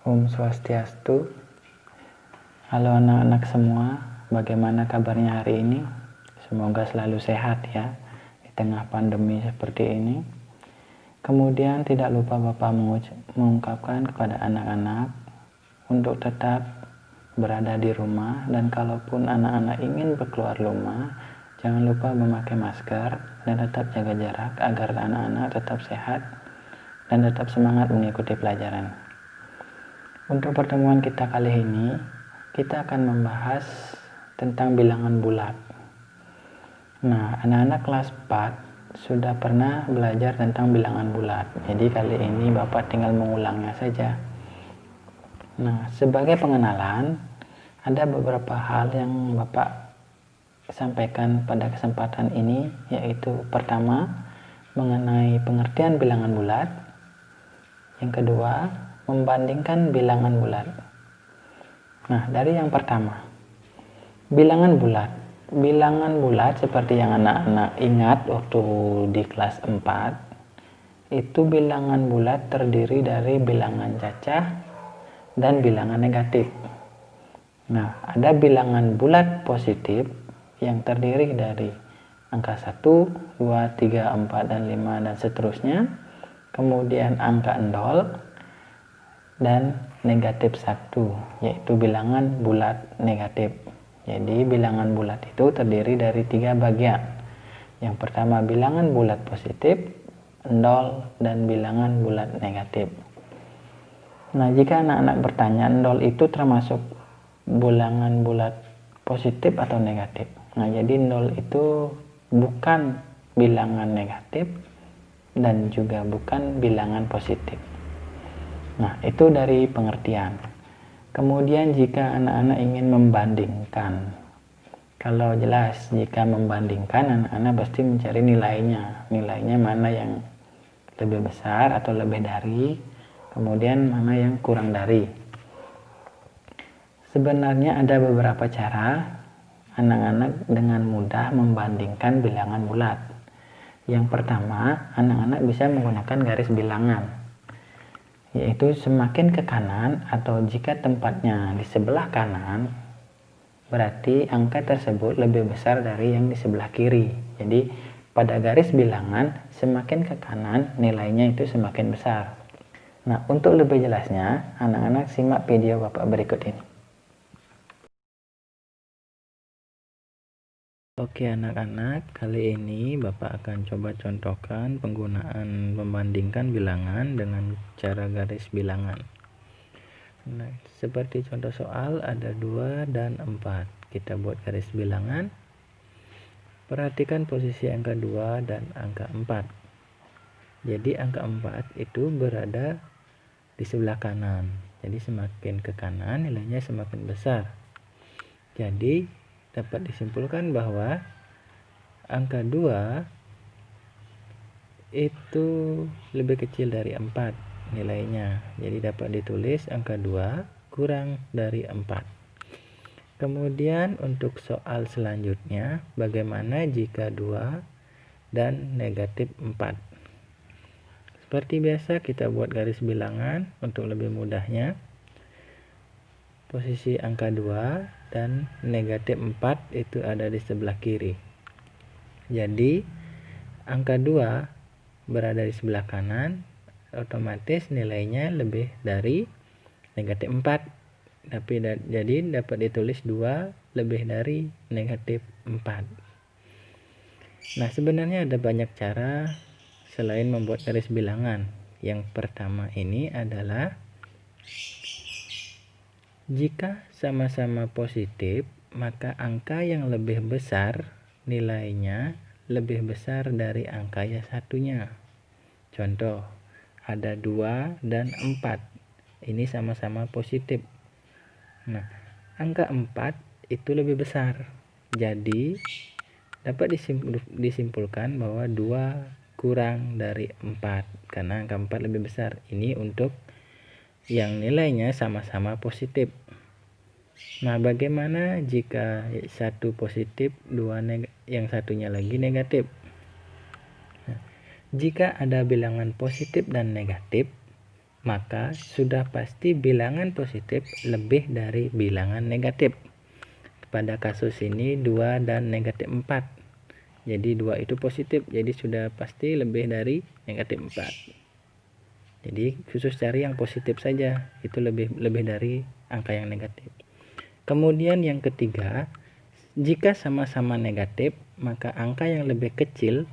Om Swastiastu. Halo anak-anak semua, bagaimana kabarnya hari ini? Semoga selalu sehat ya di tengah pandemi seperti ini. Kemudian tidak lupa Bapak mengungkapkan kepada anak-anak untuk tetap berada di rumah, dan kalaupun anak-anak ingin berkeluar rumah, jangan lupa memakai masker dan tetap jaga jarak agar anak-anak tetap sehat dan tetap semangat mengikuti pelajaran. Untuk pertemuan kita kali ini, kita akan membahas tentang bilangan bulat. Nah, anak-anak kelas 4 sudah pernah belajar tentang bilangan bulat. Jadi kali ini Bapak tinggal mengulangnya saja. Nah, sebagai pengenalan, ada beberapa hal yang Bapak sampaikan pada kesempatan ini, yaitu pertama, mengenai pengertian bilangan bulat. Yang kedua, membandingkan bilangan bulat. Nah, dari yang pertama, bilangan bulat. Bilangan bulat seperti yang anak-anak ingat waktu di kelas 4, itu bilangan bulat terdiri dari bilangan cacah dan bilangan negatif. Nah, ada bilangan bulat positif yang terdiri dari angka 1, 2, 3, 4, dan 5, dan seterusnya. Kemudian angka 0 dan negatif 1, yaitu bilangan bulat negatif. Jadi bilangan bulat itu terdiri dari 3 bagian. Yang pertama bilangan bulat positif, 0, dan bilangan bulat negatif. Nah, jika anak-anak bertanya 0 itu termasuk bilangan bulat positif atau negatif? Nah, jadi 0 itu bukan bilangan negatif dan juga bukan bilangan positif. Nah, itu dari pengertian. Kemudian jika anak-anak ingin membandingkan, kalau jelas jika membandingkan, anak-anak pasti mencari nilainya. Nilainya mana yang lebih besar atau lebih dari, kemudian mana yang kurang dari. Sebenarnya ada beberapa cara anak-anak dengan mudah membandingkan bilangan bulat. Yang pertama, anak-anak bisa menggunakan garis bilangan, yaitu semakin ke kanan atau jika tempatnya di sebelah kanan, berarti angka tersebut lebih besar dari yang di sebelah kiri. Jadi pada garis bilangan semakin ke kanan nilainya itu semakin besar. Nah, untuk lebih jelasnya anak-anak simak video Bapak berikut ini. Oke anak-anak, kali ini Bapak akan coba contohkan penggunaan membandingkan bilangan dengan cara garis bilangan. Nah, seperti contoh soal ada 2 dan 4. Kita buat garis bilangan. Perhatikan posisi angka 2 dan angka 4. Jadi angka 4 itu berada di sebelah kanan. Jadi semakin ke kanan nilainya semakin besar. Jadi dapat disimpulkan bahwa angka 2 itu lebih kecil dari 4 nilainya. Jadi dapat ditulis angka 2 kurang dari 4. Kemudian untuk soal selanjutnya, bagaimana jika 2 dan negatif 4? Seperti biasa kita buat garis bilangan untuk lebih mudahnya. Posisi angka 2 dan negatif 4 itu ada di sebelah kiri. Jadi angka 2 berada di sebelah kanan, otomatis nilainya lebih dari negatif 4. Jadi dapat ditulis 2 lebih dari negatif 4. Nah, sebenarnya ada banyak cara selain membuat garis bilangan. Yang pertama ini adalah jika sama-sama positif, maka angka yang lebih besar nilainya lebih besar dari angka yang satunya. Contoh, ada 2 dan 4. Ini sama-sama positif. Nah, angka 4 itu lebih besar. Jadi, dapat disimpulkan bahwa 2 kurang dari 4 karena angka 4 lebih besar. Ini untuk yang nilainya sama-sama positif. Nah, bagaimana jika satu positif, yang satunya lagi negatif? Nah, jika ada bilangan positif dan negatif, maka sudah pasti bilangan positif lebih dari bilangan negatif. Pada kasus ini 2 dan negatif 4. Jadi 2 itu positif, jadi sudah pasti lebih dari negatif 4. Jadi khusus cari yang positif saja, itu lebih dari angka yang negatif. Kemudian yang ketiga, jika sama-sama negatif, maka angka yang lebih kecil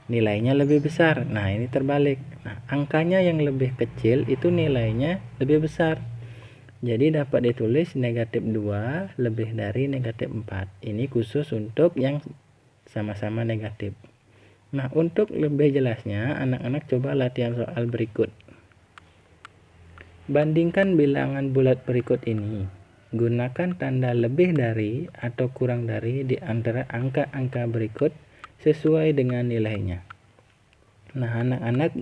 nilainya lebih besar. Nah, ini terbalik. Nah, angkanya yang lebih kecil itu nilainya lebih besar. Jadi dapat ditulis negatif 2 lebih dari negatif 4. Ini khusus untuk yang sama-sama negatif. Nah, untuk lebih jelasnya, anak-anak coba latihan soal berikut. Bandingkan bilangan bulat berikut ini. Gunakan tanda lebih dari atau kurang dari di antara angka-angka berikut sesuai dengan nilainya. Nah, anak-anak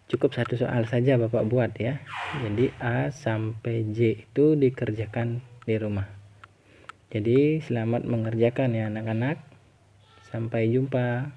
cukup satu soal saja Bapak buat ya. Jadi A sampai J itu dikerjakan di rumah. Jadi selamat mengerjakan ya anak-anak. Sampai jumpa.